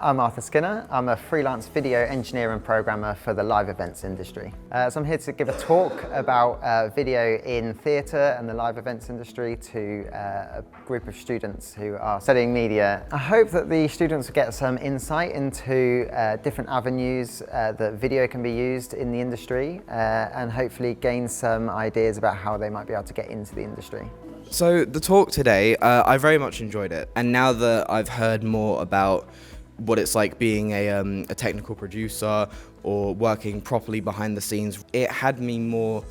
I'm Arthur Skinner. I'm a freelance video engineer and programmer for the live events industry. So I'm here to give a talk about video in theatre and the live events industry to a group of students who are studying media. I hope that the students will get some insight into different avenues that video can be used in the industry and hopefully gain some ideas about how they might be able to get into the industry. So the talk today, I very much enjoyed it, and now that I've heard more about what it's like being a technical producer or working properly behind the scenes, it had me more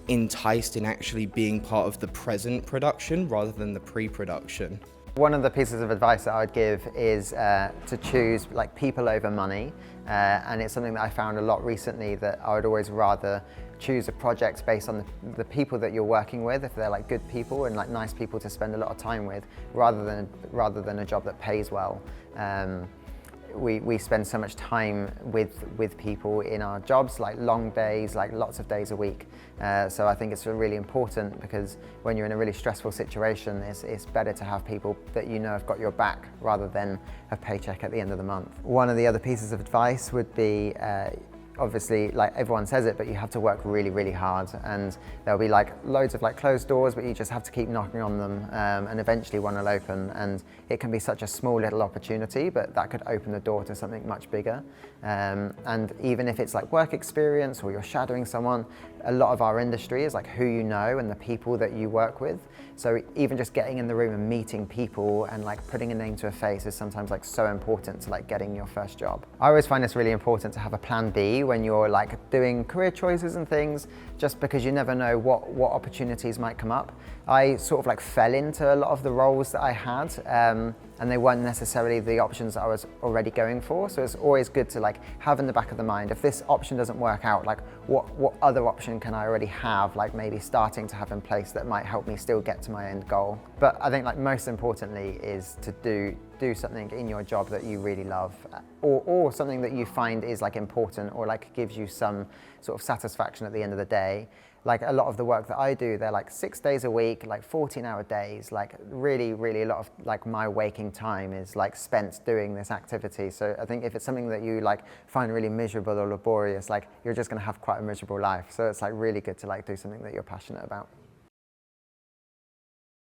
enticed in actually being part of the present production rather than the pre-production. One of the pieces of advice that I would give is to choose people over money, and it's something that I found a lot recently, that I would always rather choose a project based on the people that you're working with, if they're good people and nice people to spend a lot of time with, rather than a job that pays well. We spend so much time with people in our jobs, long days, lots of days a week. So I think it's really important, because when you're in a really stressful situation, it's better to have people that you know have got your back rather than a paycheck at the end of the month. One of the other pieces of advice would be, obviously, everyone says it, but you have to work really, really hard, and there'll be loads of closed doors, but you just have to keep knocking on them, and eventually one will open. And it can be such a small little opportunity, but that could open the door to something much bigger. And even if it's work experience or you're shadowing someone, a lot of our industry is who you know and the people that you work with. So even just getting in the room and meeting people and putting a name to a face is sometimes so important to getting your first job. I always find it's really important to have a plan B when you're doing career choices and things, just because you never know what opportunities might come up. I sort of fell into a lot of the roles that I had, and they weren't necessarily the options that I was already going for. So it's always good to have in the back of the mind, if this option doesn't work out, what other option can I already have, maybe starting to have in place that might help me still get to my end goal. But I think most importantly is to do something in your job that you really love, or something that you find is important, or gives you some sort of satisfaction at the end of the day. A lot of the work that I do, they're 6 days a week, 14-hour days. Really, really a lot of my waking time is spent doing this activity. So I think if it's something that you find really miserable or laborious, you're just going to have quite a miserable life. So it's really good to do something that you're passionate about.